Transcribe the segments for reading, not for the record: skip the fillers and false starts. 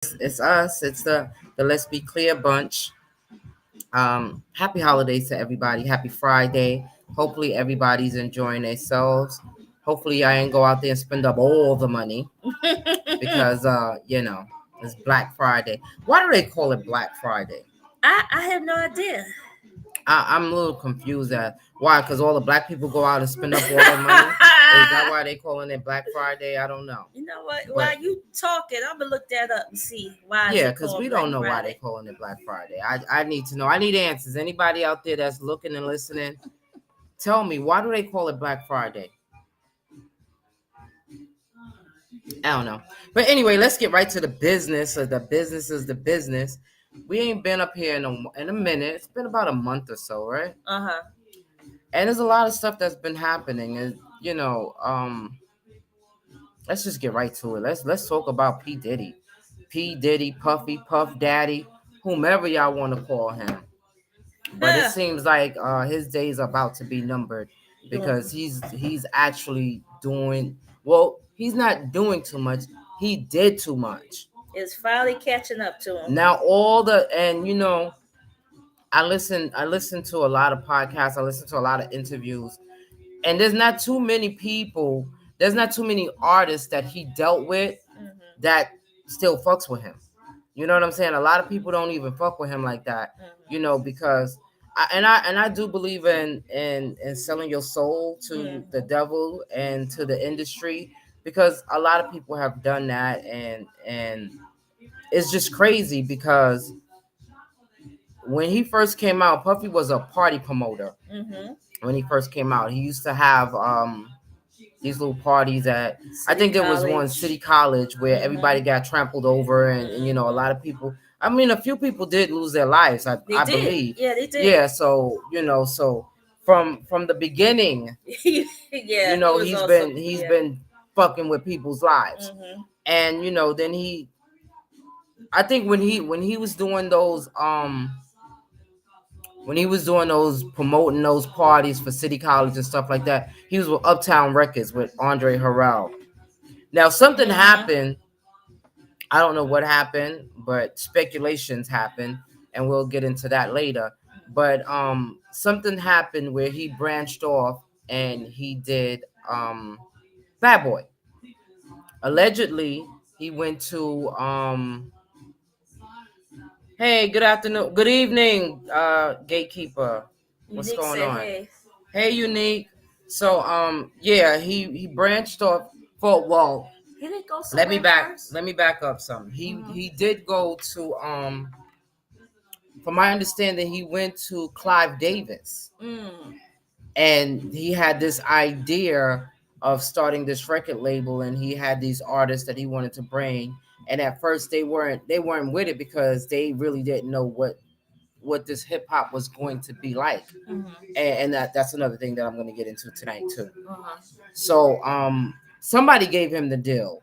It's us. It's the Let's Be Clear bunch. Happy holidays to everybody. Happy Friday. Hopefully everybody's enjoying themselves. Hopefully I ain't go out there and spend up all the money because it's Black Friday. Why do they call it Black Friday? I have no idea. I'm a little confused at why, because all the black people go out and spend up all their money. Is that why they calling it Black Friday? I don't know. You know what? But While you talking, I'm gonna look that up and see why is yeah, it because called we Black don't know why they Friday. calling it Black Friday. I need to know. I need answers. Anybody out there that's looking and listening, tell me, why do they call it Black Friday? I don't know. But anyway, let's get right to the business. Of the business is the business. We ain't been up here in a minute. It's been about a month or so, right? Uh-huh. And there's a lot of stuff that's been happening. And let's just get right to it. Let's talk about P Diddy, Puffy, Puff Daddy, whomever y'all want to call him. But it seems like his days are about to be numbered because he's actually doing well. He's not doing too much. He did too much. It's finally catching up to him. Now all the and I listen to a lot of podcasts. I listen to a lot of interviews, and there's not too many artists that he dealt with that still fucks with him. You know what I'm saying? A lot of people don't even fuck with him like that. Because I do believe in selling your soul to the devil and to the industry, because a lot of people have done that, and it's just crazy because when he first came out, Puffy was a party promoter. When he first came out, he used to have these little parties at, I think there was one, City College, where everybody got trampled over, and a lot of people, I mean, a few people did lose their lives, I believe. Yeah, they did. Yeah, so from the beginning, Yeah, he's been fucking with people's lives. And then I think when he was doing those promoting those parties for City College and stuff like that, he was with Uptown Records with Andre Harrell. Now something happened. I don't know what happened, but speculations happened, and we'll get into that later. But something happened where he branched off and he did Bad Boy. Allegedly, he went to hey, good afternoon, good evening, gatekeeper. What's Unique going said, on? "Hey, Hey, Unique. So yeah, he branched off for, well, he didn't go let me somewhere back first." let me back up some. He did go to from my understanding, he went to Clive Davis, and he had this idea of starting this record label, and he had these artists that he wanted to bring. And at first they weren't with it because they really didn't know what this hip hop was going to be like. And that's another thing that I'm going to get into tonight too. So somebody gave him the deal,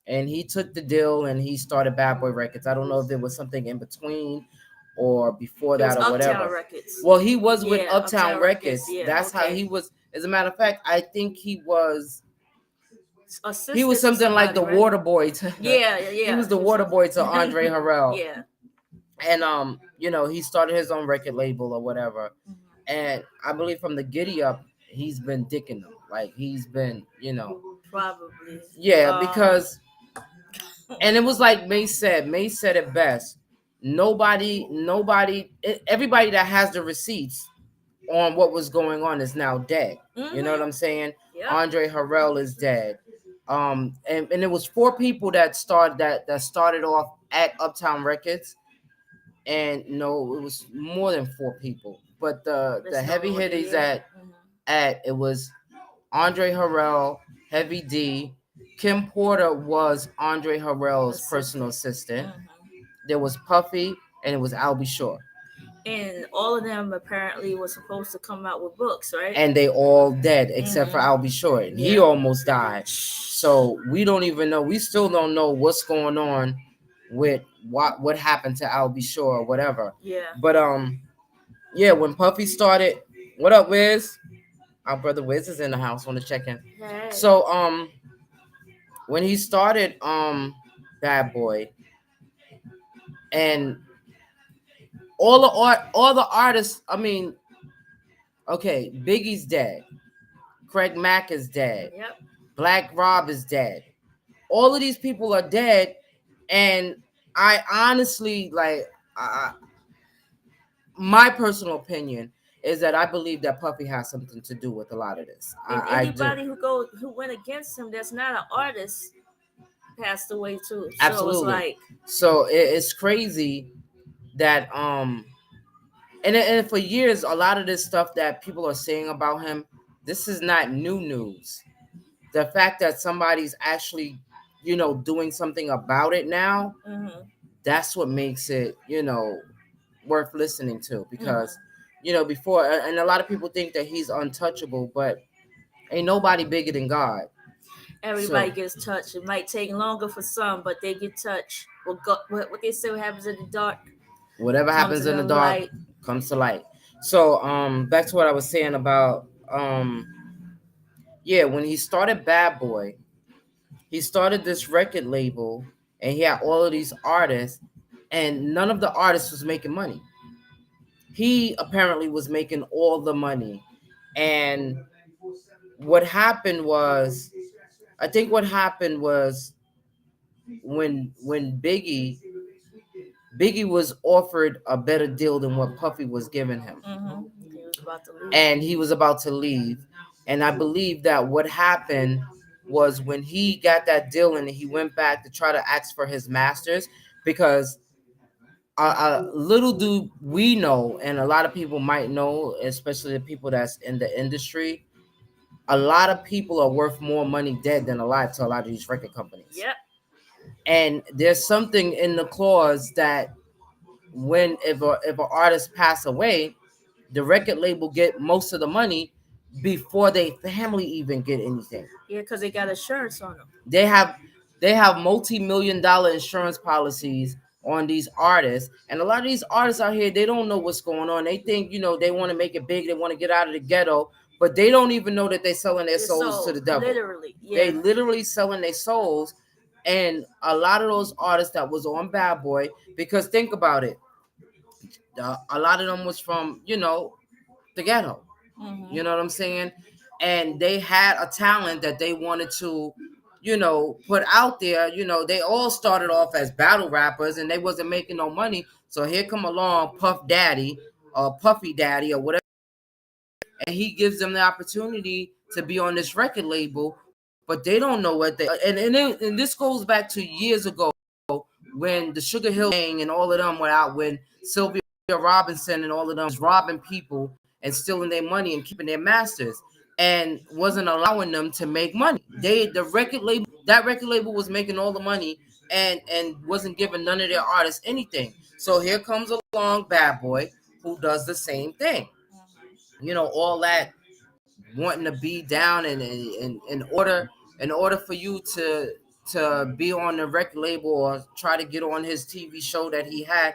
and he took the deal and he started Bad Boy Records. I don't know if there was something in between or before It was that or Uptown whatever. Records. Well, he was with Yeah, Uptown Uptown Records. Records. Yeah, That's how okay. he was. As a matter of fact, I think he was Assistant to something like somebody, the right? water boy to Yeah, yeah. he was the water boy to Andre Harrell. Yeah. And he started his own record label or whatever. And I believe from the giddy up, he's been dicking them. Like he's been, Probably. yeah, because and it was like May said it best. Everybody that has the receipts on what was going on is now dead. You know what I'm saying? Yep. Andre Harrell is dead. And it was four people that started off at Uptown Records, and no, it was more than four people. But the heavy hitters at it was Andre Harrell, Heavy D, Kim Porter was Andre Harrell's personal assistant. There was Puffy, and it was Albie Shore. And all of them apparently were supposed to come out with books, right? And they all dead except for Albie Shore. And he almost died. So we don't even know. We still don't know what's going on with what happened to Albie Shore or whatever. Yeah. But yeah, when Puffy started, what up, Wiz? Our brother Wiz is in the house. Want to check in. Hey. So when he started Bad Boy, And all the artists. I mean, okay, Biggie's dead. Craig Mack is dead. Yep. Black Rob is dead. All of these people are dead, and I honestly like. My personal opinion is that I believe that Puffy has something to do with a lot of this. And I do. anybody who went against him that's not an artist passed away too. So it's Absolutely. like, So it's crazy that and for years a lot of this stuff that people are saying about him, this is not new news. The fact that somebody's actually, doing something about it now, that's what makes it, worth listening to. Because, before, and a lot of people think that he's untouchable, but ain't nobody bigger than God. everybody So gets touched. It might take longer for some, but they get touched. What they say, what happens in the dark whatever comes happens in in the the dark light. comes to light. So back to what I was saying about yeah, when he started Bad Boy, he started this record label, and he had all of these artists, and none of the artists was making money. He apparently was making all the money. And what happened was, I think what happened was when Biggie was offered a better deal than what Puffy was giving him. He was about to leave. And he was about to leave. And I believe that what happened was when he got that deal and he went back to try to ask for his masters, because little do we know, and a lot of people might know, especially the people that's in the industry, a lot of people are worth more money dead than alive to a lot of these record companies. Yep. And there's something in the clause that when if an artist pass away, the record label get most of the money before they family even get anything. Yeah, because they got insurance on them. They have multi-million-dollar insurance policies on these artists, and a lot of these artists out here, they don't know what's going on. They think, they want to make it big, they want to get out of the ghetto, but they don't even know that they're selling their souls to the devil. Literally, yeah. They literally selling their souls. And a lot of those artists that was on Bad Boy, because think about it, a lot of them was from, the ghetto. You know what I'm saying? And they had a talent that they wanted to, put out there. They all started off as battle rappers and they wasn't making no money. So here come along Puff Daddy or Puffy Daddy or whatever, and he gives them the opportunity to be on this record label, but they don't know what they and this goes back to years ago when the Sugar Hill Gang and all of them were out, when Sylvia Robinson and all of them was robbing people and stealing their money and keeping their masters and wasn't allowing them to make money. That record label was making all the money and wasn't giving none of their artists anything. So here comes along Bad Boy, who does the same thing. All that wanting to be down, and in order for you to be on the record label or try to get on his TV show that he had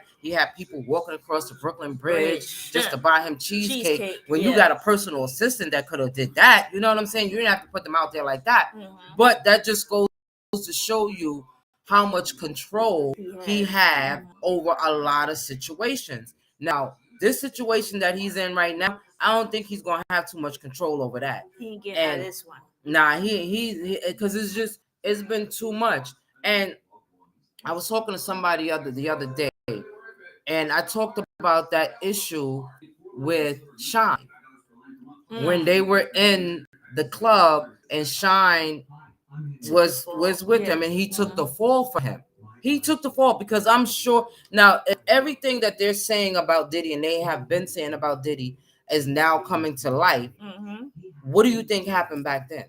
people walking across the Brooklyn Bridge just to buy him cheesecake. When you got a personal assistant that could have did that, you know what I'm saying? You didn't have to put them out there like that. But that just goes to show you how much control he had over a lot of situations. Now, this situation that he's in right now, I don't think he's gonna have too much control over that. He ain't getting out of this one. Nah, he because it's been too much. And I was talking to somebody the other day, and I talked about that issue with Shine when they were in the club and Shine was with him, and he took the fall for him. He took the fall because I'm sure now if everything that they're saying about Diddy and they have been saying about Diddy is now coming to life. What do you think happened back then?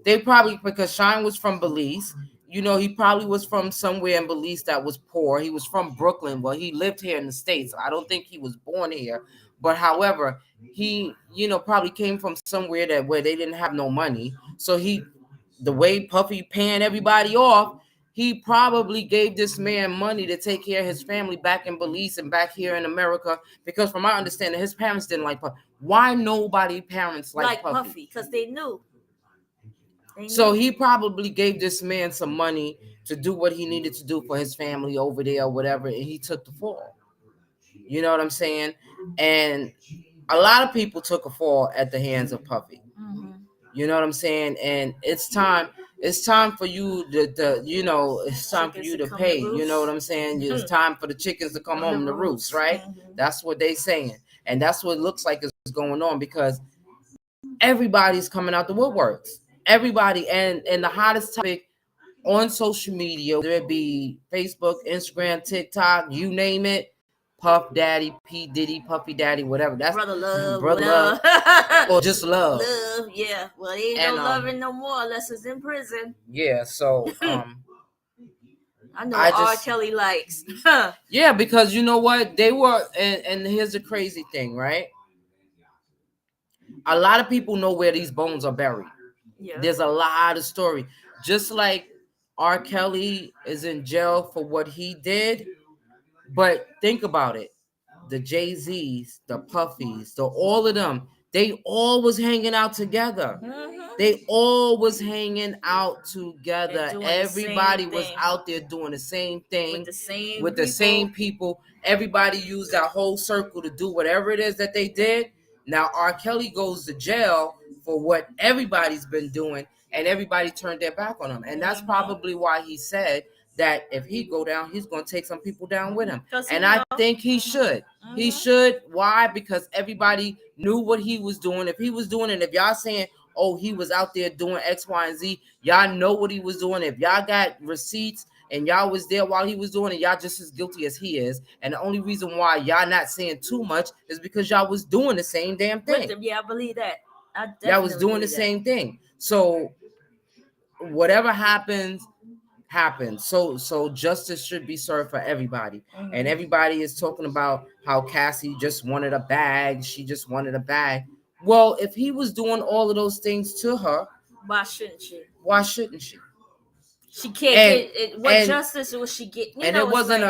They probably, because Shine was from Belize, he probably was from somewhere in Belize that was poor. He was from Brooklyn. Well, he lived here in the States. I don't think he was born here. But however, he, probably came from somewhere where they didn't have no money. So the way Puffy paying everybody off, he probably gave this man money to take care of his family back in Belize and back here in America. Because from my understanding, his parents didn't like Puffy. Why nobody parents like Puffy? Because they knew. So he probably gave this man some money to do what he needed to do for his family over there or whatever, and he took the fall. You know what I'm saying? And a lot of people took a fall at the hands of Puffy. You know what I'm saying? And it's time for you to it's time for you to pay. You know what I'm saying? It's time for the chickens to come home to roost, right? That's what they saying. And that's what it looks like is going on, because everybody's coming out the woodworks. Everybody, and the hottest topic on social media, whether it be Facebook, Instagram, TikTok, you name it, Puff Daddy, P Diddy, Puffy Daddy, whatever. That's brother love, or just love. Love, yeah. Well, it ain't no loving no more unless it's in prison. Yeah, so I know what R. Kelly likes. Yeah, because you know what? They were, and here's the crazy thing, right? A lot of people know where these bones are buried. Yeah. There's a lot of story. Just like R. Kelly is in jail for what he did, but think about it. The Jay-Z's, the Puffies, all of them, they all was hanging out together. They all was hanging out together. Everybody was out there doing the same thing with the same people. Everybody used that whole circle to do whatever it is that they did. Now R. Kelly goes to jail for what everybody's been doing, and everybody turned their back on him. And that's probably why he said that if he go down, he's going to take some people down with him. And I think he should. He should. Why? Because everybody knew what he was doing. If he was doing it, if y'all saying, oh, he was out there doing X, Y, and Z, y'all know what he was doing. If y'all got receipts and y'all was there while he was doing it, y'all just as guilty as he is. And the only reason why y'all not saying too much is because y'all was doing the same damn thing. Yeah, I believe that. Y'all was doing the same thing. So whatever happens. So justice should be served for everybody. And everybody is talking about how Cassie just wanted a bag. She just wanted a bag. Well, if he was doing all of those things to her, why shouldn't she? Why shouldn't she? She can't get it. What justice was she getting? It wasn't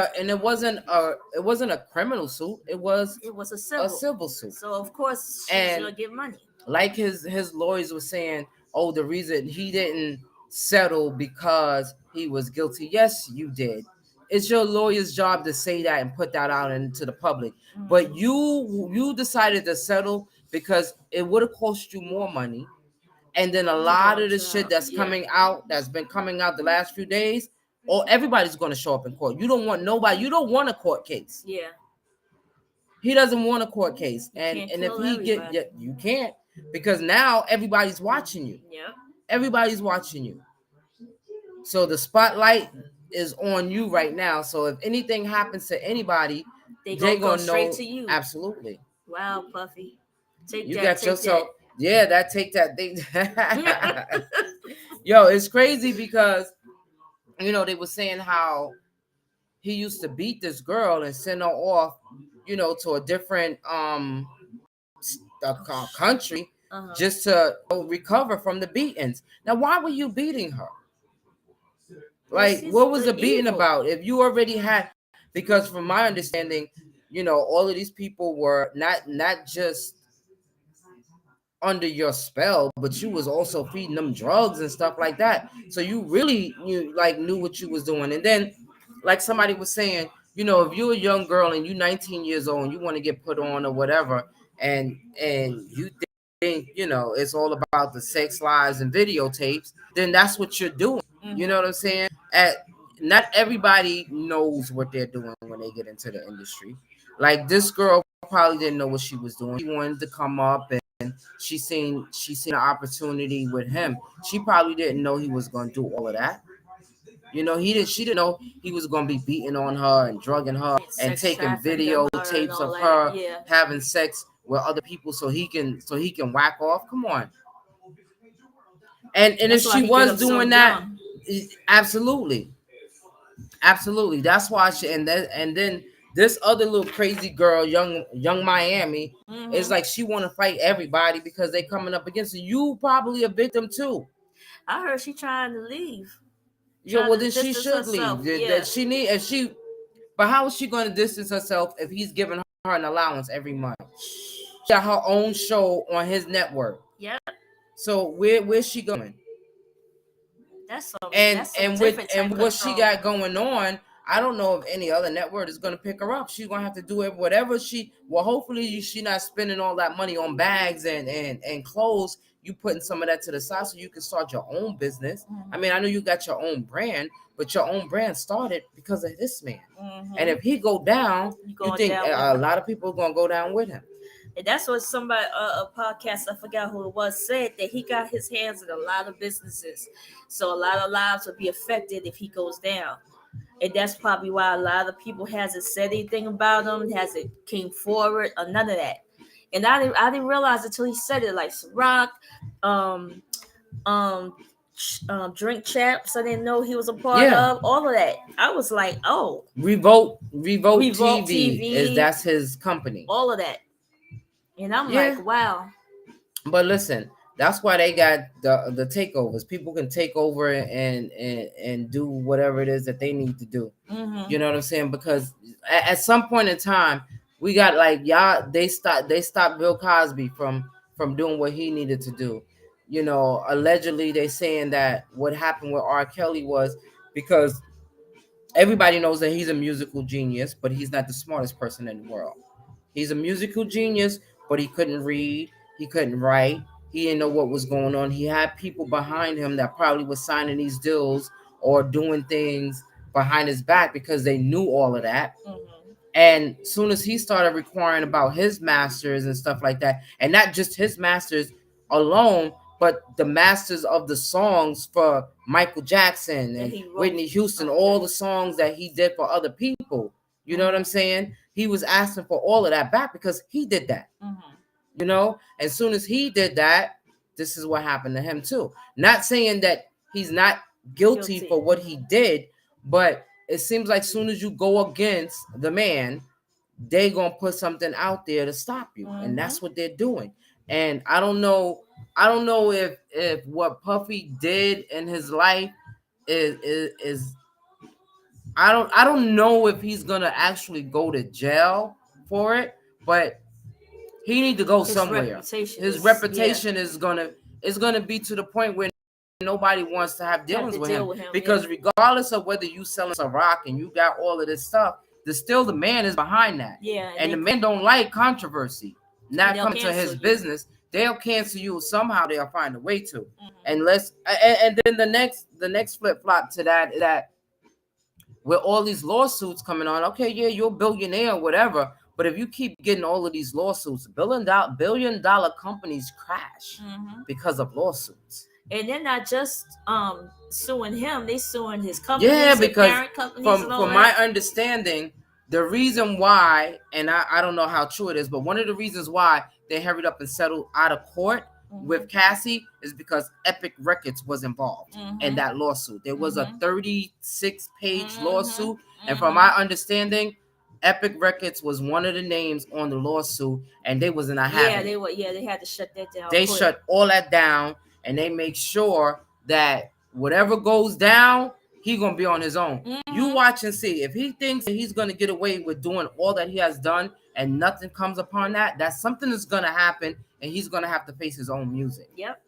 a criminal suit. It was a civil suit. So of course she's gonna get money. Like his lawyers were saying, oh, the reason he didn't settle because he was guilty. Yes, you did. It's your lawyer's job to say that and put that out into the public. But you decided to settle because it would have cost you more money. And then a lot of the shit that's coming out, that's been coming out the last few days, or everybody's going to show up in court. You don't want nobody. You don't want a court case. Yeah. He doesn't want a court case. And if he you can't, because now everybody's watching you. Yeah. Everybody's watching you. So the spotlight is on you right now. So if anything happens to anybody, they're gonna go straight to you. Absolutely. Wow, Puffy. You got yourself. Yeah, take that thing. Yo, it's crazy because they were saying how he used to beat this girl and send her off, to a different country just to recover from the beatings. Now, why were you beating her? Like, what was the beating about? If you already had, because from my understanding, all of these people were not just under your spell, but you was also feeding them drugs and stuff like that. So you really knew what you was doing. And then, like somebody was saying, if you're a young girl and you're 19 years old and you want to get put on or whatever, and you think it's all about the sex lives and videotapes, then that's what you're doing. You know what I'm saying? Not everybody knows what they're doing when they get into the industry. Like, this girl probably didn't know what she was doing. She wanted to come up and she seen an opportunity with him. She probably didn't know he was going to do all of that. She didn't know he was going to be beating on her and drugging her and taking videotapes of her having sex with other people so he can whack off. Come on. And if she was doing that, absolutely. That's why and then this other little crazy girl, young Miami, is like she want to fight everybody because they coming up against her. You probably a victim too. I heard she trying to leave. Yeah, well then she should leave. Yeah. But how is she going to distance herself if he's giving her an allowance every month? She got her own show on his network. Yep. So where's she going? That's some different and type what she control. got going on, I don't know if any other network is gonna pick her up. She's gonna have to do it whatever she. Well, hopefully she not spending all that money on bags and clothes. You putting some of that to the side so you can start your own business. I mean, I know you got your own brand, but your own brand started because of this man. And if he go down, you think a lot of people are gonna go down with him. And that's what somebody, a podcast, I forgot who it was, said that he got his hands in a lot of businesses. So a lot of lives will be affected if he goes down. And that's probably why a lot of people hasn't said anything about him, hasn't came forward, or none of that. And I didn't realize until he said it, like Rock, um, um, Drink Champs. I didn't know he was a part of all of that. I was like, oh, Revolt Revolt TV is that's his company. All of that. And I'm like, wow. But listen, that's why they got the takeovers. People can take over and do whatever it is that they need to do. Mm-hmm. You know what I'm saying? Because at some point in time, we got like y'all. They stopped Bill Cosby from doing what he needed to do. You know, allegedly they saying that what happened with R. Kelly was because everybody knows that he's a musical genius, but he's not the smartest person in the world. He's a musical genius, but he couldn't read, he couldn't write, he didn't know what was going on. He had people behind him that probably was signing these deals or doing things behind his back because they knew all of that. Mm-hmm. And soon as he started requiring about his masters and stuff like that, and not just his masters alone, but the masters of the songs for Michael Jackson and Whitney Houston, all the songs that he did for other people. You know what I'm saying? He was asking for all of that back because he did that. Mm-hmm. You know, as soon as he did that, this is what happened to him too. Not saying that he's not guilty for what he did, but it seems like soon as you go against the man, they gonna put something out there to stop you. Mm-hmm. And that's what they're doing. And I don't know if what Puffy did in his life is I don't know if he's gonna actually go to jail for it, but he need to go somewhere. His reputation is gonna be to the point where nobody wants to have dealings with him because regardless of whether you selling a rock and you got all of this stuff, still the man is behind that. Yeah, and the man don't like controversy. Not come to his business, they'll cancel you somehow. They'll find a way to. Mm-hmm. And then the next flip flop to that is that with all these lawsuits coming on, okay, yeah, you're a billionaire or whatever, but if you keep getting all of these lawsuits, billion dollar companies crash because of lawsuits. And they're not just suing him; they suing his companies, yeah, because parent companies. From my understanding, the reason why, and I don't know how true it is, but one of the reasons why they hurried up and settled out of court with Cassie is because Epic Records was involved in that lawsuit. There was a 36-page lawsuit, and from my understanding, Epic Records was one of the names on the lawsuit, and they was in a habit. Yeah, they were. Yeah, they had to shut that down. They shut all that down, and they make sure that whatever goes down, he gonna be on his own. Mm-hmm. You watch and see. If he thinks that he's gonna get away with doing all that he has done, and nothing comes upon that, that's something that's gonna happen, and he's gonna have to face his own music. Yep.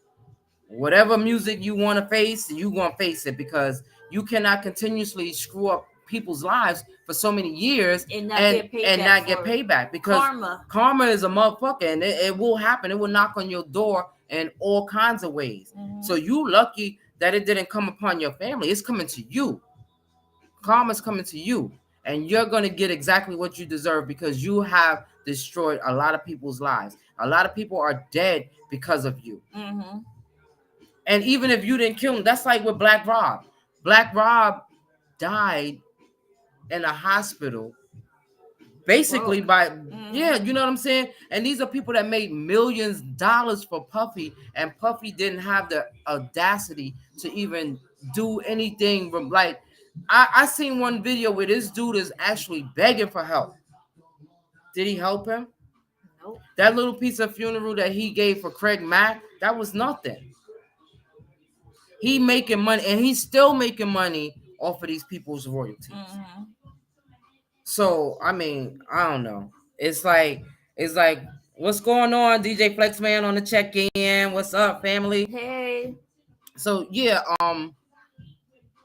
Whatever music you want to face, you gonna face it because you cannot continuously screw up people's lives for so many years and not get payback because karma is a motherfucker, and it will happen. It will knock on your door in all kinds of ways. Mm-hmm. So you lucky that it didn't come upon your family. It's coming to you. Karma's coming to you, and you're gonna get exactly what you deserve because you have destroyed a lot of people's lives. A lot of people are dead because of you. Mm-hmm. And even if you didn't kill him, that's like with Black Rob. Black Rob died in a hospital basically by yeah, you know what I'm saying? And these are people that made millions of dollars for Puffy, and Puffy didn't have the audacity to even do anything from like I seen one video where this dude is actually begging for help. Did he help him? Nope. That little piece of funeral that he gave for Craig Mack, that was nothing. He making money, and he's still making money off of these people's royalties. Mm-hmm. So I mean, I don't know. It's like, what's going on, DJ Flexman on the check-in? What's up, family? Hey. So yeah,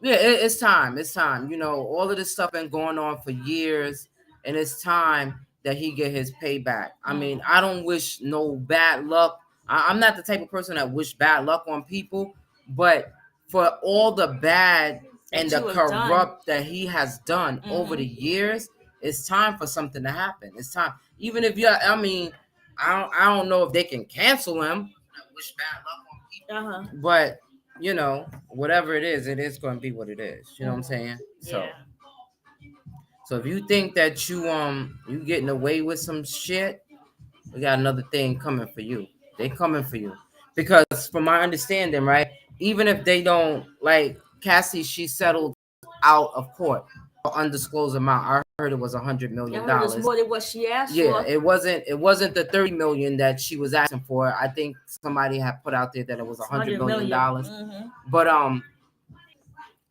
Yeah, it's time. It's time. You know, all of this stuff been going on for years, and it's time that he get his payback. I mean, I don't wish no bad luck. I'm not the type of person that wish bad luck on people, but for all the bad and the corrupt that he has done over the years, it's time for something to happen. It's time. Even if I mean, I don't know if they can cancel him. I wish bad luck on people. But you know, whatever it is going to be what it is. You know what I'm saying? So if you think that you getting away with some shit, we got another thing coming for you. They coming for you because, from my understanding, right? Even if they don't like Cassie, she settled out of court, undisclosed amount. I heard it was $100 million. More than what she asked for. Yeah, it wasn't the 30 million that she was asking for. I think somebody had put out there that it was $100 million. But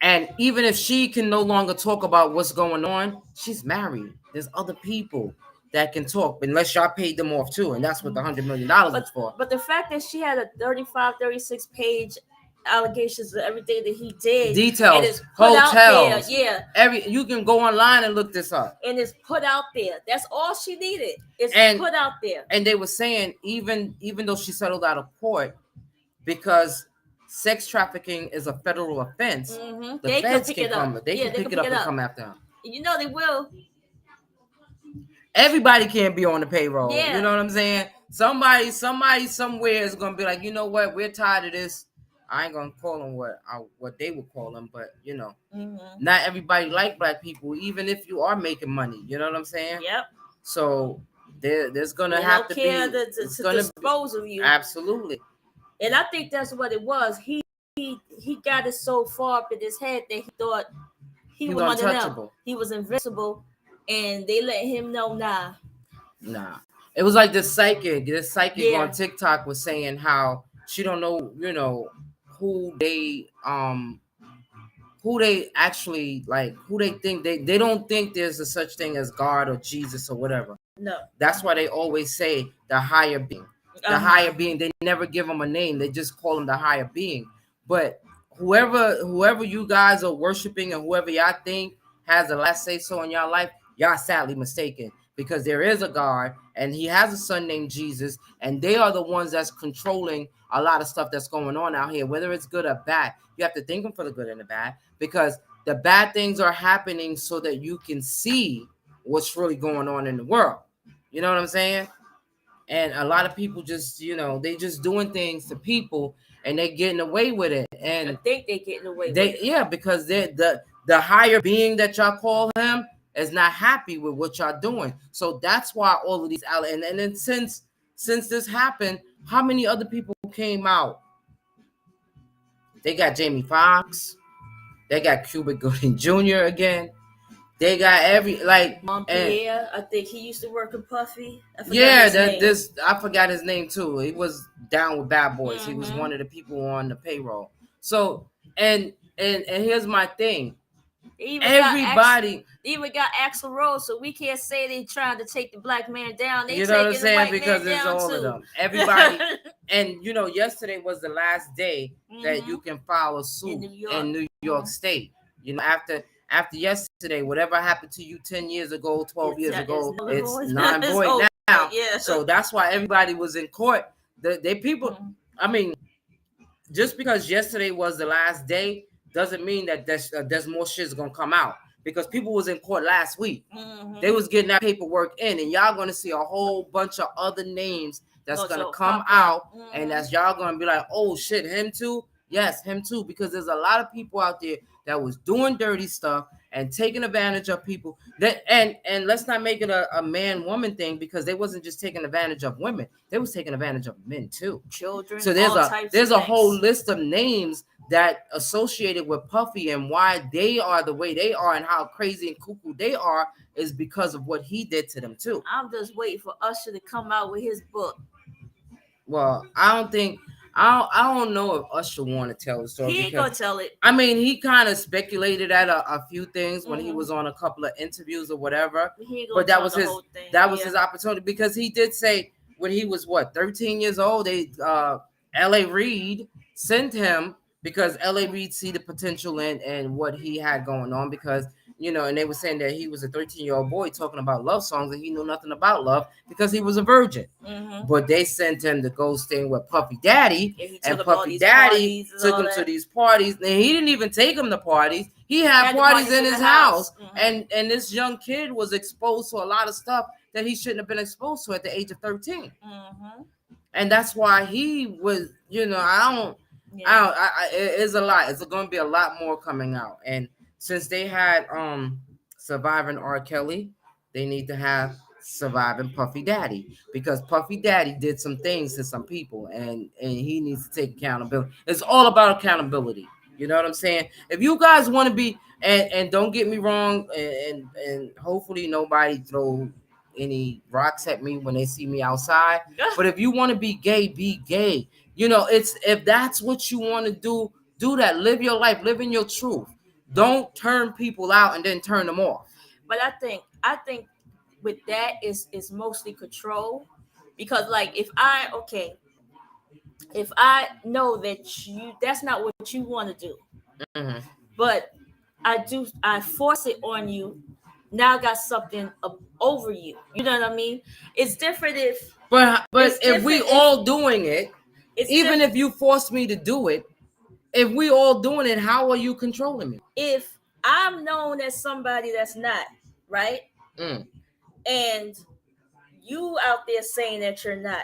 and even if she can no longer talk about what's going on, she's married. There's other people that can talk, unless y'all paid them off too, and that's what the $100 million was for. But the fact that she had a 35, 36 page allegations of everything that he did, details, and hotels, you can go online and look this up, and it's put out there. That's all she needed. It's put out there. And they were saying even though she settled out of court, because sex trafficking is a federal offense, the feds can come. They can pick it up and come after him. You know they will. Everybody can't be on the payroll. Yeah. You know what I'm saying? Somebody somewhere is gonna be like, you know what? We're tired of this. I ain't gonna call them what they would call them, but you know, not everybody like black people, even if you are making money. You know what I'm saying? Yep. So there's gonna have to be to dispose of you. Absolutely. And I think that's what it was. He got it so far up in his head that he thought he was untouchable. He was invincible, and they let him know, nah. It was like this psychic on TikTok was saying how she don't know, you know, who they actually like, who they think they don't think there's a such thing as God or Jesus or whatever. No. That's why they always say the higher being. The higher being, they never give them a name. They just call them the higher being. But whoever you guys are worshiping and whoever y'all think has the last say so in y'all life, y'all sadly mistaken, because there is a God and he has a son named Jesus, and they are the ones that's controlling a lot of stuff that's going on out here, whether it's good or bad. You have to think them for the good and the bad, because the bad things are happening so that you can see what's really going on in the world. You know what I'm saying? And a lot of people just, you know, they just doing things to people and they getting away with it. And I think they getting away with it. Yeah, because the higher being that y'all call him is not happy with what y'all doing. So that's why all of these and then since this happened, how many other people came out? They got Jamie Foxx, they got Cuba Gooding Jr. again. They got Pierre, I think he used to work with Puffy. I forgot his name too. He was down with Bad Boys. He was one of the people on the payroll. So and here's my thing. Everybody even got Axl Rose, so we can't say they trying to take the black man down. They, you know what I'm saying? Because it's all of them. Everybody. And you know, yesterday was the last day that you can file a suit in New York State. You know, after yesterday, whatever happened to you 10 years ago, 12 years ago, it's non-void now. Yeah. So that's why everybody was in court. They people, I mean, just because yesterday was the last day doesn't mean that there's more shit's gonna come out, because people was in court last week. They was getting that paperwork in, and y'all gonna see a whole bunch of other names that's gonna come out, and that's y'all gonna be like, oh shit, him too. Yes, him too, because there's a lot of people out there that was doing dirty stuff and taking advantage of people. That and let's not make it a man-woman thing, because they wasn't just taking advantage of women; they was taking advantage of men too, children. So there's a whole list of names that associated with Puffy, and why they are the way they are and how crazy and cuckoo they are is because of what he did to them too. I'm just waiting for Usher to come out with his book. Well, I don't know if Usher want to tell the story. He ain't gonna tell it. I mean, he kind of speculated at a few things when he was on a couple of interviews or whatever. But that was his opportunity, because he did say when he was 13 years old, L.A. Reid sent him because LA Reid see the potential in what he had going on, because and they were saying that he was a 13-year-old boy talking about love songs and he knew nothing about love because he was a virgin. But they sent him to go stay with Puffy Daddy, and Puffy Daddy took him to these parties, and he didn't even take him to parties. He had parties in his house, and this young kid was exposed to a lot of stuff that he shouldn't have been exposed to at the age of 13. And that's why he was, it's a lot. It's going to be a lot more coming out. And since they had Surviving R. Kelly, they need to have Surviving Puffy Daddy, because Puffy Daddy did some things to some people, and he needs to take accountability. It's all about accountability. You know what I'm saying? If you guys want to be, and don't get me wrong, and hopefully nobody throw any rocks at me when they see me outside. But if you want to be gay, be gay. It's, if that's what you want to do that. Live your life, live in your truth. Don't turn people out and then turn them off. But I think with that is mostly control, because like if I know that that's not what you want to do, but I force it on you. Now I got something over you. You know what I mean? It's different if. But if we all doing it, even if you force me to do it, if we all doing it, how are you controlling me? If I'm known as somebody that's not, right? And you out there saying that you're not,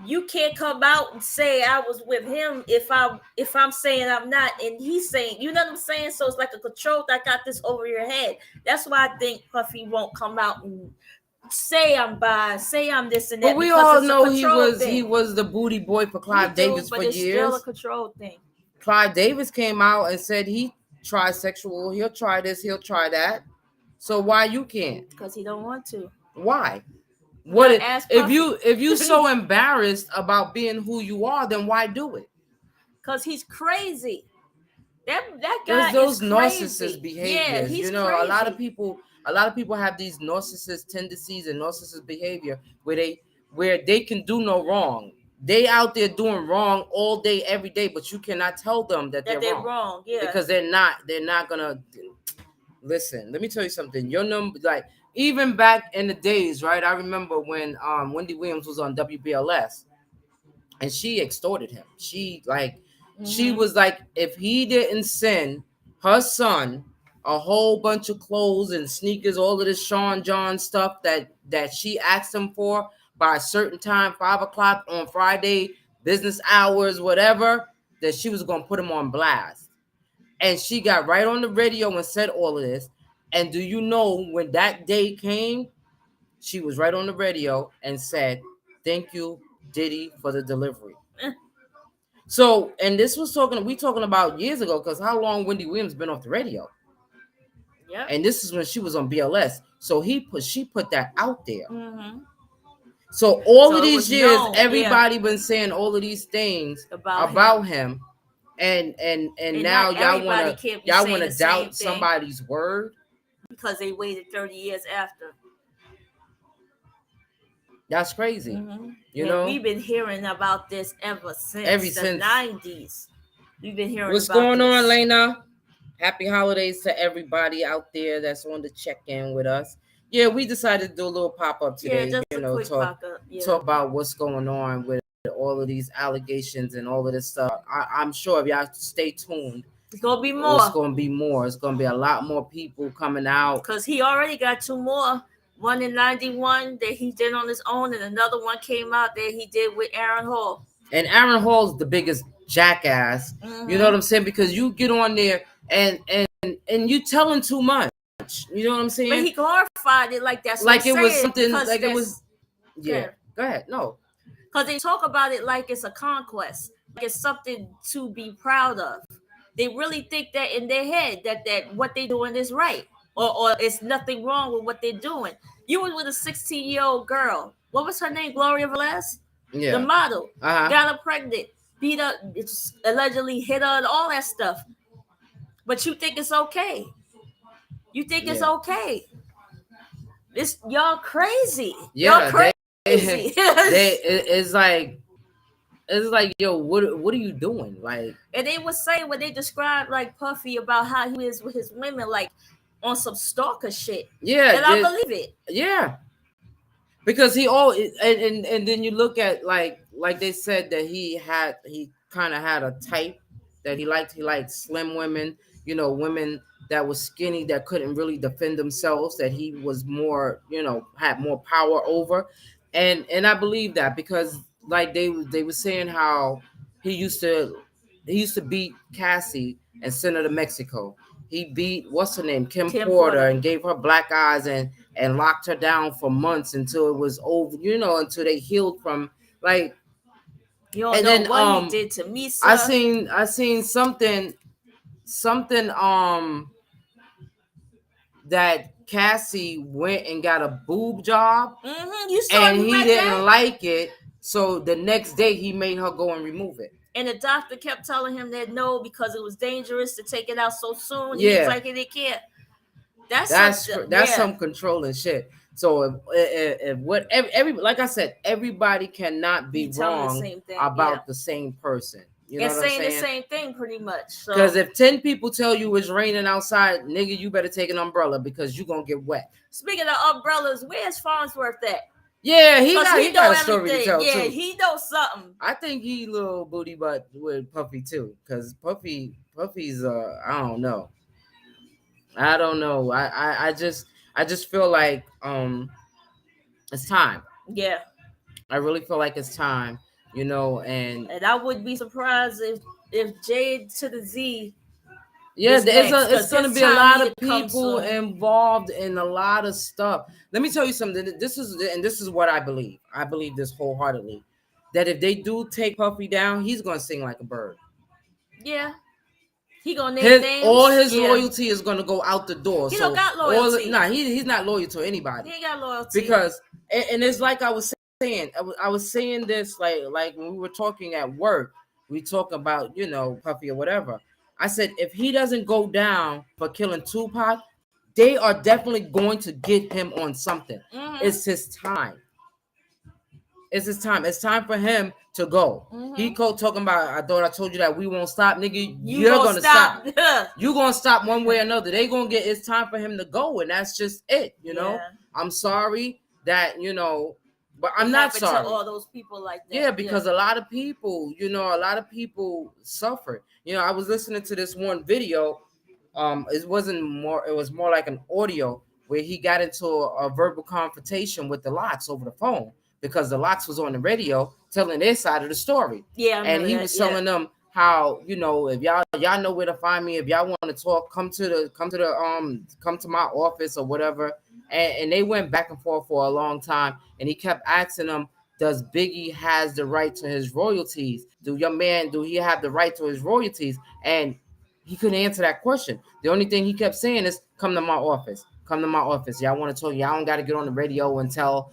you can't come out and say I was with him if I'm saying I'm not, and he's saying, you know what I'm saying? So it's like a control. I got this over your head. That's why I think Puffy won't come out and say I'm bi, say I'm this and that. But we all know he was the booty boy for Clive Davis for years. But it's still a control thing. Clive Davis came out and said he trisexual. He'll try this, he'll try that. So why you can't? Because he don't want to. Why? What if you so embarrassed about being who you are, then why do it? Because he's crazy. That guy. There's those is narcissist behaviors. Yeah, he's crazy. A lot of people have these narcissist tendencies and narcissist behavior where they can do no wrong. They out there doing wrong all day, every day, but you cannot tell them that they're wrong. Yeah, because they're not gonna listen. Let me tell you something. Your number, like, even back in the days, right? I remember when Wendy Williams was on WBLS, and she extorted him. She was like, if he didn't send her son a whole bunch of clothes and sneakers, all of this Sean John stuff that she asked him for by a certain time, 5:00 on Friday, business hours, whatever, that she was gonna put him on blast. And she got right on the radio and said all of this. And do you know, when that day came, she was right on the radio and said, "Thank you, Diddy, for the delivery." So, and this was we talking about years ago, because how long Wendy Williams been off the radio? Yeah. And this is when she was on BLS. So she put that out there. So all of these years, everybody been saying all of these things about him. And now y'all wanna doubt somebody's word because they waited 30 years after. That's crazy. You know, we've been hearing about this ever since the 90s. We've been hearing what's about going on, Lena. Happy holidays to everybody out there that's on the check-in with us. Yeah, we decided to do a little pop-up today. Yeah, just a quick pop-up. Talk about what's going on with all of these allegations and all of this stuff. I'm sure if y'all stay tuned, it's gonna be more. It's gonna be more. It's gonna be a lot more people coming out. Because he already got 2 more. One in 91 that he did on his own, and another one came out that he did with Aaron Hall. And Aaron Hall's the biggest jackass. You know what I'm saying? Because you get on there and you telling too much. You know what I'm saying? But he glorified it like that's like it was something. Like it was. Yeah. Go ahead. No. Because they talk about it like it's a conquest, like it's something to be proud of. They really think that in their head that what they're doing is right, or it's nothing wrong with what they're doing. You was with a 16-year-old girl. What was her name? Gloria Velez? Yeah. The model. Got her pregnant, beat her, allegedly hit her, and all that stuff. But you think it's okay. You think it's okay. Y'all crazy. Yeah, y'all crazy. It's like, It's like, yo, what are you doing? Like, and they was saying when they described like Puffy about how he is with his women, like on some stalker shit. yeah, And I believe it. yeah, because he all and then you look at like they said that he kind of had a type that he liked. He liked slim women, women that was skinny that couldn't really defend themselves, that he was more, had more power over. And I believe that because like they were saying how he used to he used to beat Cassie and send her to Mexico. He beat what's her name, Kim Kim Porter, Porter. and gave her black eyes and locked her down for months until it was over, until they healed from, like. You don't And know then what he did to I Misa. seen something that Cassie went and got a boob job, You saw, and you he read didn't that? like it, so the next day he made her go and remove it. And the doctor kept telling him that no, because it was dangerous to take it out so soon. He was Yeah, like, he didn't care. That's that's something. that's Yeah. some controlling shit. So if what every like I said, everybody cannot be telling the wrong same thing, about yeah. the same person. You know And what I'm saying the saying? same thing pretty much. So Because if 10 people tell you it's raining outside, nigga, you better take an umbrella because you gonna get wet. speaking of umbrellas, where's Farnsworth at? Yeah, he Because he got know a story to everything. tell Yeah, too. he knows something. I think he little booty butt with Puffy too, because Puffy's I don't know. I don't know. I just feel like it's time. Yeah. I really feel like it's time, and And I wouldn't be surprised if J to the Z yeah, is next. it's Because gonna his be a time lot need of to come people soon. involved in a lot of stuff. Let me tell you something. This is what I believe. I believe this wholeheartedly. That if they do take Puffy down, he's gonna sing like a bird. Yeah. He gonna name All names. his Yeah. loyalty is gonna go out the door. He don't So got loyalty. he's not loyal to anybody. He ain't got loyalty. Because and it's like I was saying, I was saying this like when we were talking at work, we talk about Puffy or whatever. I said if he doesn't go down for killing Tupac, they are definitely going to get him on something. It's his time. It's his time. It's time for him to go. He talking about, I thought I told you that we won't stop, nigga. You're gonna stop. You're gonna stop one way or another. They gonna get. It's time for him to go, and that's just it. Yeah. I'm sorry that but I'm not sorry. To all those people like that. Yeah, because a lot of people, suffer. I was listening to this one video. It wasn't more. It was more like an audio where he got into a verbal confrontation with the Lots over the phone because the Lots was on the radio telling their side of the story. Yeah, and he was telling them how if y'all know where to find me, if y'all want to talk, come to my office or whatever. And they went back and forth for a long time, and he kept asking them, does Biggie has the right to his royalties? Do he have the right to his royalties? And he couldn't answer that question. The only thing he kept saying is, come to my office. Come to my office. Y'all want to talk? Y'all don't got to get on the radio and tell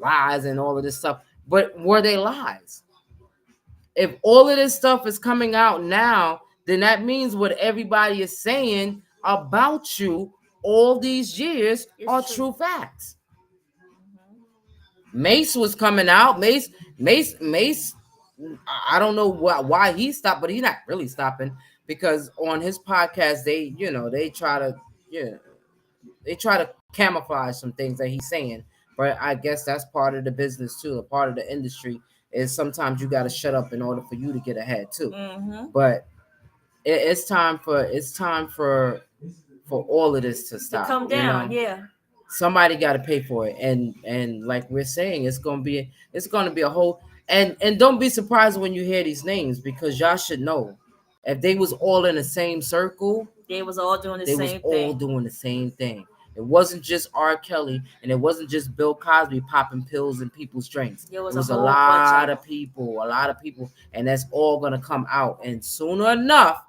lies and all of this stuff. But were they lies? If all of this stuff is coming out now, then that means what everybody is saying about you all these years are true facts. Mace was coming out. Mace. I don't know why he stopped, but he's not really stopping because on his podcast they try to camouflage some things that he's saying. But I guess that's part of the business too. A part of the industry is sometimes you got to shut up in order for you to get ahead too. But it's time for all of this to stop. To come down, yeah. Somebody got to pay for it, and like we're saying, it's gonna be a whole. And don't be surprised when you hear these names, because y'all should know if they was all in the same circle, they was all doing the same thing. It wasn't just R. Kelly, and it wasn't just Bill Cosby popping pills in people's drinks. It was a lot of people, and that's all gonna come out. And sooner enough,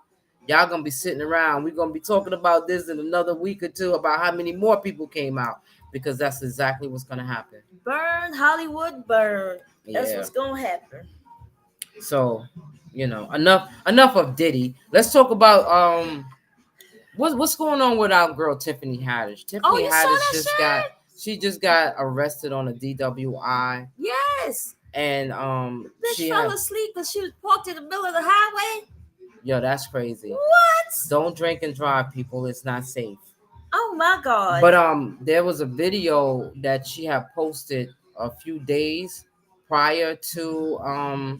y'all gonna be sitting around. We're gonna be talking about this in another week or two about how many more people came out, because that's exactly what's gonna happen. Burn, Hollywood, burn. That's what's gonna happen. So, enough of Diddy. Let's talk about what's going on with our girl Tiffany Haddish. Tiffany Haddish just got arrested on a DWI. Yes. and Bitch fell asleep because she was parked in the middle of the highway. Yo, that's crazy. What? Don't drink and drive, people. It's not safe. Oh my God. But there was a video that she had posted a few days prior to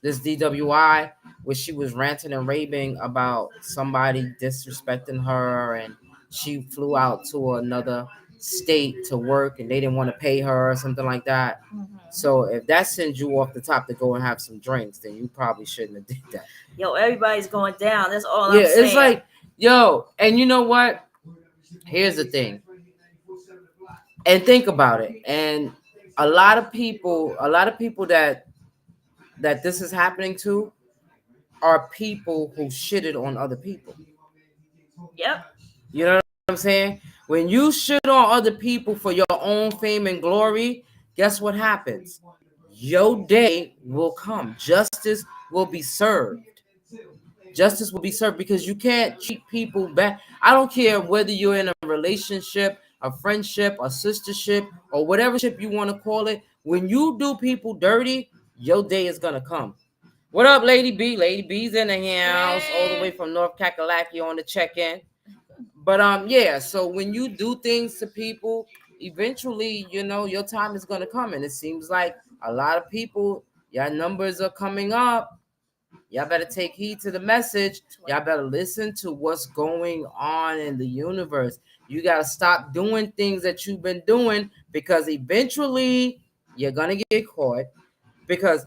this DWI, where she was ranting and raving about somebody disrespecting her, and she flew out to another state to work and they didn't want to pay her or something like that. Mm-hmm. So if that sends you off the top to go and have some drinks, then you probably shouldn't have did that. Yo, everybody's going down. That's all I'm Yeah, saying. it's like, yo, and you know what? Here's the thing. And think about it. And a lot of people that this is happening to are people who shitted on other people. Yep. You know what I'm saying? When you shit on other people for your own fame and glory, guess what happens? Your day will come. Justice will be served. Justice will be served, because you can't treat people bad. I don't care whether you're in a relationship, a friendship, a sistership, or whatever ship you want to call it. When you do people dirty, your day is gonna come. What up, Lady B? Lady B's in the house, all the way from North Kakalaki on the check-in. But yeah, so when you do things to people, eventually, your time is gonna come. And it seems like a lot of people, your numbers are coming up. Y'all better take heed to the message. Y'all better listen to what's going on in the universe. You got to stop doing things that you've been doing, because eventually you're going to get caught. Because,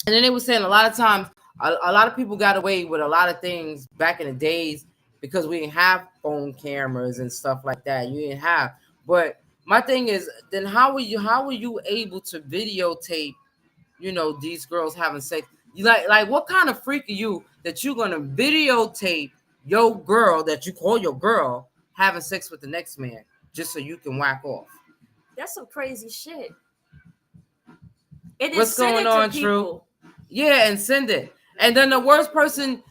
and then they were saying a lot of times, a lot of people got away with a lot of things back in the days because we didn't have phone cameras and stuff like that. You didn't have. But my thing is, then how were you able to videotape, these girls having sex? You like what kind of freak are you that you're gonna videotape your girl that you call your girl having sex with the next man just so you can whack off? That's some crazy shit. It What's going on, True? Yeah, and send it. And then the worst person's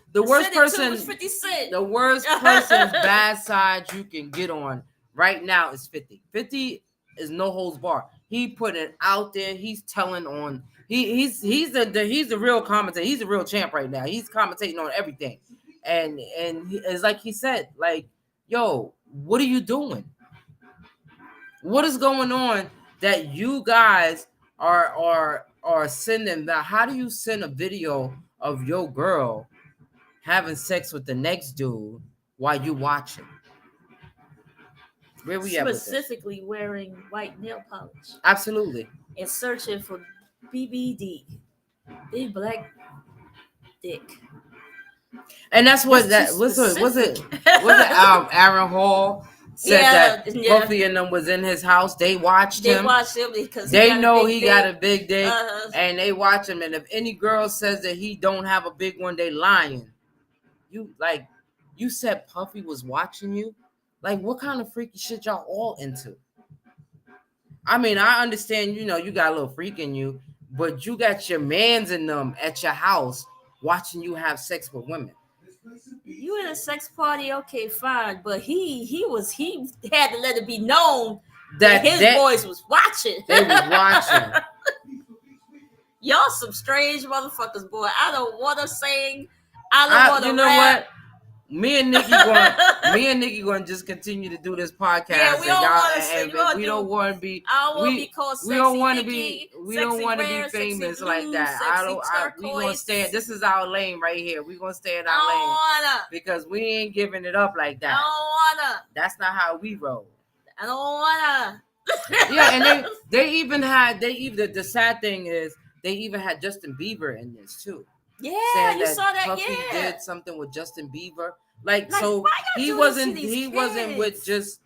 bad side you can get on right now is 50. 50 is no holds bar. He put it out there. He's telling on. He's the real commentator. He's the real champ right now. He's commentating on everything, and it's like he said, like, yo, what are you doing? What is going on that you guys are sending that? How do you send a video of your girl having sex with the next dude while you watching? Where we at with this? Specifically wearing white nail polish. Absolutely. And searching for BBD, big black dick. And that's what was it Aaron Hall said that Puffy and them was in his house. They watched him because they know he got a big dick, and they watch him. And if any girl says that he don't have a big one, they lying. You said Puffy was watching you. Like, what kind of freaky shit y'all all into? I mean, I understand, you got a little freak in you, but you got your mans in them at your house watching you have sex with women. You in a sex party, okay, fine, but he had to let it be known that his boys was watching. They was watching. Y'all some strange motherfuckers, boy. I don't want to sing. I don't want to rap. You know what? Me and Nikki going to just continue to do this podcast. Yeah, we don't want to be. I don't want to be called sexy. We don't want to be. We don't want to be famous like that. We gonna stay. This is our lane right here. We gonna stay in our lane because we ain't giving it up like that. I don't wanna. That's not how we roll. I don't wanna. Yeah, and they even had the sad thing is they even had Justin Bieber in this too. Yeah, you saw that. Puffy did something with Justin Bieber, like so he wasn't with just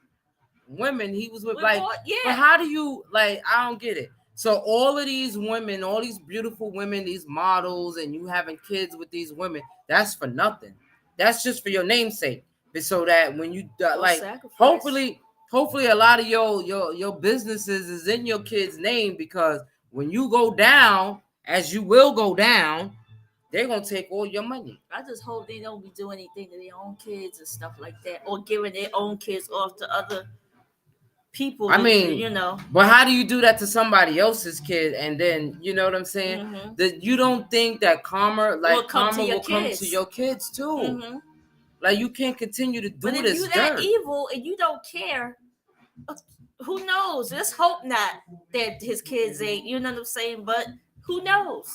women. He was with like, but how do you like? I don't get it. So all of these women, all these beautiful women, these models, and you having kids with these women, that's for nothing. That's just for your namesake, so that when you like, hopefully a lot of your businesses is in your kid's name, because when you go down, as you will go down, they're gonna take all your money. I just hope they don't be doing anything to their own kids and stuff like that, or giving their own kids off to other people. I mean, but how do you do that to somebody else's kid? And then, you know what I'm saying? That you don't think that karma will come to your kids too. Like, you can't continue to do but if this you that evil and you don't care, who knows? Let's hope not that his kids ain't. You know what I'm saying? But who knows?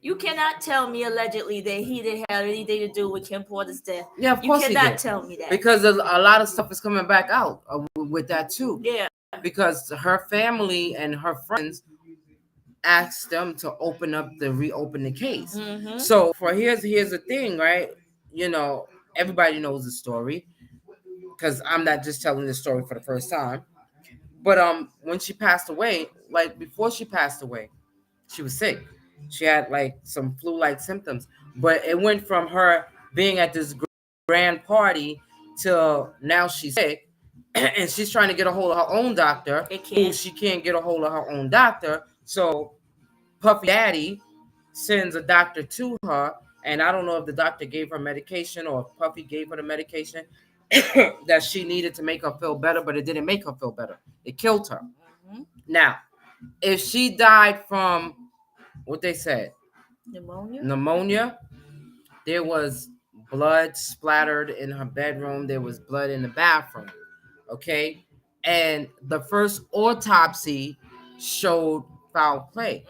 You cannot tell me allegedly that he didn't have anything to do with Kim Porter's death. Yeah, of course you cannot tell me that, because a lot of stuff is coming back out with that too. Yeah, because her family and her friends asked them to reopen the case. So here's the thing, right? You know, everybody knows the story because I'm not just telling this story for the first time. But when she passed away, like before she passed away, she was sick. She had like some flu-like symptoms, but it went from her being at this grand party to now she's sick, and she's trying to get a hold of her own doctor. She can't get a hold of her own doctor, so Puffy Daddy sends a doctor to her, and I don't know if the doctor gave her medication or if Puffy gave her the medication that she needed to make her feel better, but it didn't make her feel better. It killed her. Now, if she died from what they said, pneumonia, there was blood splattered in her bedroom. There was blood in the bathroom. Okay. And the first autopsy showed foul play.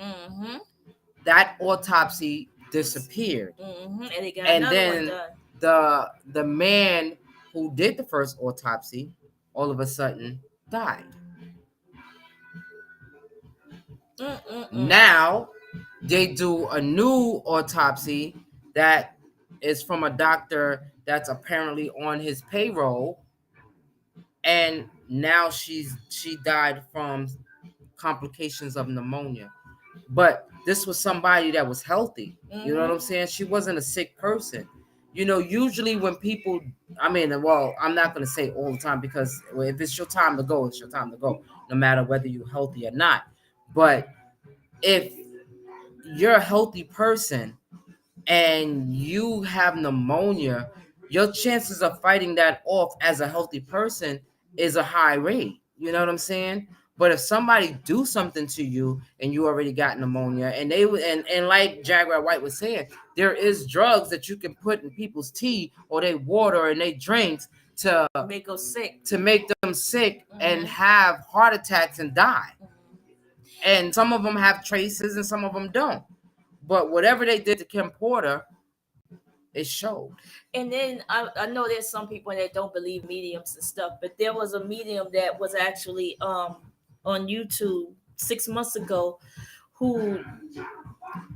That autopsy disappeared. And then the man who did the first autopsy all of a sudden died. Now they do a new autopsy that is from a doctor that's apparently on his payroll, and now she died from complications of pneumonia. But this was somebody that was healthy. You know what I'm saying? She wasn't a sick person. You know, usually when people, I mean, well, I'm not going to say all the time, because if it's your time to go, it's your time to go, no matter whether you're healthy or not. But if you're a healthy person and you have pneumonia, your chances of fighting that off as a healthy person is a high rate. You know what I'm saying? But if somebody do something to you and you already got pneumonia, and they and like Jaguar White was saying, there is drugs that you can put in people's tea or they water and they drinks to make them sick, and have heart attacks and die. And some of them have traces and some of them don't. But whatever they did to Kim Porter, it showed. And then I know there's some people that don't believe mediums and stuff, but there was a medium that was actually on YouTube 6 months ago who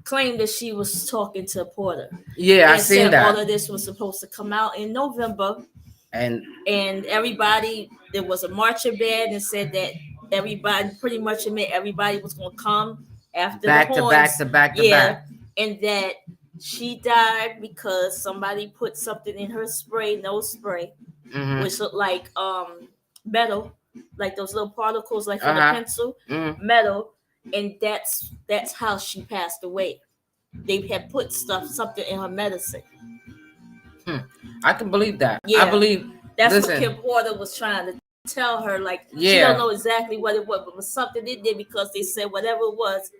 claimed that she was talking to Porter. Yeah, I seen that. All of this was supposed to come out in November. And everybody, there was a marching band and said that everybody pretty much admit everybody was going to come after back the to horns. back to back. And that she died because somebody put something in her nose spray, which looked like metal, like those little particles, like from the pencil, metal, and that's how she passed away. They had put something in her medicine. I can believe that. Yeah. I believe that's what Kim Porter was trying to tell her. Like, she don't know exactly what it was, but it was something in there, because they said whatever it was,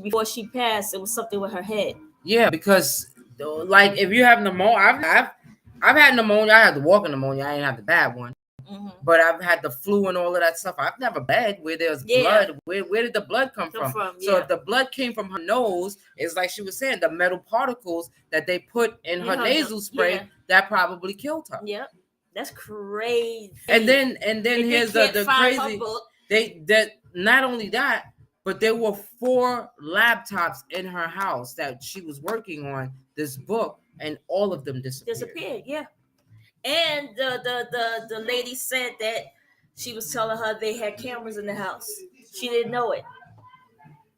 before she passed, it was something with her head. Yeah, because like if you have pneumonia, I've had pneumonia. I had the walking pneumonia. I didn't have the bad one, but I've had the flu and all of that stuff. I've never bad where there's blood. Where did the blood come from? So if the blood came from her nose, it's like she was saying, the metal particles that they put in her nasal spray that probably killed her. Yep, that's crazy. And then here's the crazy. That not only that, but there were 4 laptops in her house that she was working on this book, and all of them disappeared. Yeah. And the lady said that she was telling her they had cameras in the house. She didn't know it.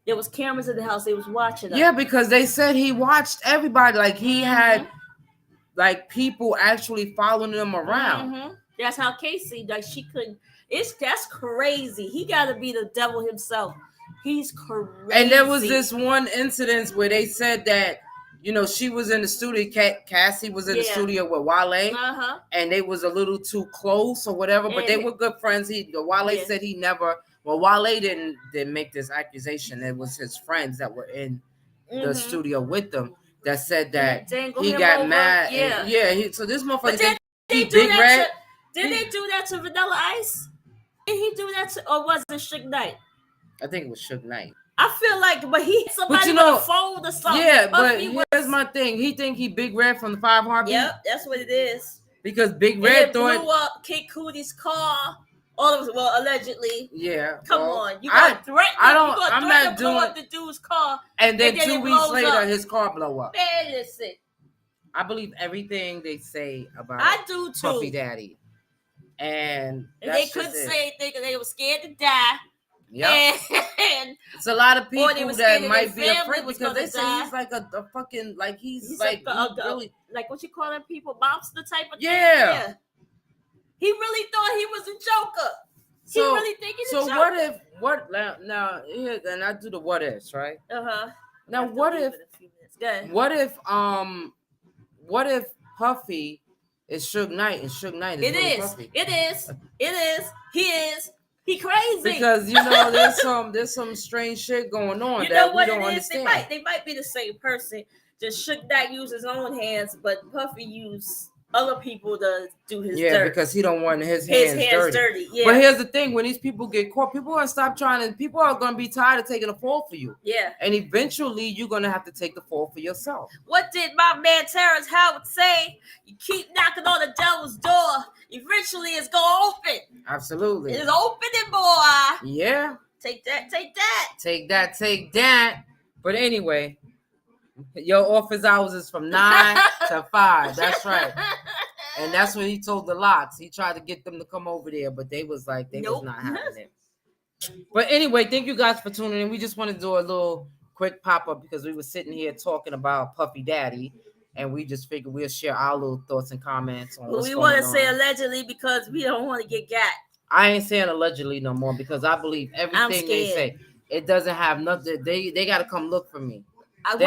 There was cameras in the house. They was watching her. Yeah, because they said he watched everybody. Like, he had like people actually following them around. That's how Casey, like, she couldn't. That's crazy. He got to be the devil himself. He's crazy. And there was this one incident where they said that she was in the studio. Cassie was in the Yeah. studio with Wale, and they was a little too close or whatever. But they were good friends. Wale said he never. Well, Wale didn't make this accusation. It was his friends that were in the studio with them that said that he got mad. Yeah. So this motherfucker But think he they do Big that Red. Did they do that to Vanilla Ice? Did he do that to, or was it Suge Knight? I think it was Suge Knight. I feel like, but he hit somebody with a phone or something. Yeah, but here's my thing. He think he Big Red from the 5 Heartbeat. Yep, that's what it is. Because Big Red blew up Kid Coodie's car. All of allegedly. Yeah. Come on, you got threatened. I'm not doing up the dude's car, and then 2 weeks later, his car blow up. Man, listen. I believe everything they say about I do too. Puffy Daddy, and they couldn't say anything. They were scared to die. Yeah, it's a lot of people that might be afraid because they say he's like a fucking he's like really like what you call them people, mobster type of thing. Yeah. He really thought he was a joker. He really think he's a joker. So what now here, and I do the what ifs, right? Now what if Puffy is Suge Knight and Suge Knight is really Puffy? It is. He is. He crazy. Because there's some strange shit going on that we don't understand. They might be the same person. Just Suge Knight use his own hands, but Puffy use other people to do his dirt. Yeah, because he don't want his hands dirty. Yeah. But here's the thing: when these people get caught, people are gonna stop trying to. People are gonna be tired of taking the fall for you. Yeah. And eventually, you're gonna have to take the fall for yourself. What did my man Terrence Howard say? You keep knocking on the devil's door. Eventually, it's gonna open. Absolutely. It's opening, boy. Yeah. Take that. Take that. Take that. Take that. But anyway. Your office hours is from 9 to 5. That's right. And that's when he told the Locks. He tried to get them to come over there, but they was like, was not having it. But anyway, thank you guys for tuning in. We just wanted to do a little quick pop-up because we were sitting here talking about Puffy Daddy, and we just figured we'll share our little thoughts and comments on what's going on. We want to say allegedly because we don't want to get got. I ain't saying allegedly no more because I believe everything they say. It doesn't have nothing. They got to come look for me. I'll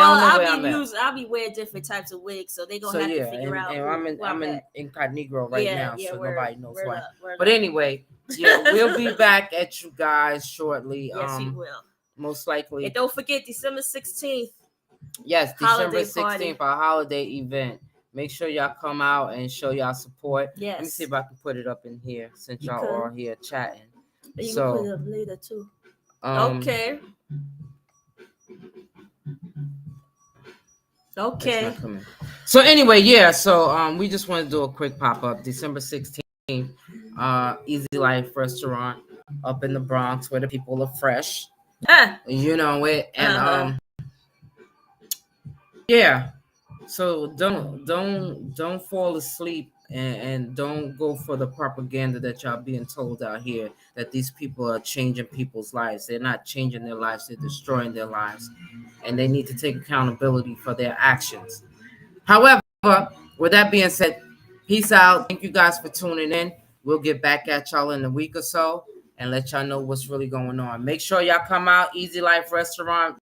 be wearing different types of wigs, so they're gonna have to figure out. And I'm in incognito right now, so nobody knows why. But anyway, we'll be back at you guys shortly. Yes, you will. Most likely. And don't forget December 16th. Yes, December 16th, our holiday event. Make sure y'all come out and show y'all support. Yes. Let me see if I can put it up in here since y'all are here chatting. You can put it up later too. Okay. Okay. So anyway, so we just want to do a quick pop-up. December 16th, Easy Life Restaurant up in the Bronx where the people are fresh. You know it. And so don't fall asleep and don't go for the propaganda that y'all being told out here that these people are changing people's lives. They're not changing their lives, they're destroying their lives. And they need to take accountability for their actions. However, with that being said, peace out. Thank you guys for tuning in. We'll get back at y'all in a week or so and let y'all know what's really going on. Make sure y'all come out, Easy Life Restaurant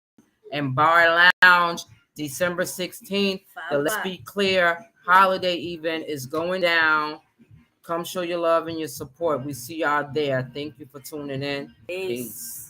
and Bar Lounge, December 16th. The Let's Be Clear holiday event is going down. Come show your love and your support. We see y'all there. Thank you for tuning in. Peace.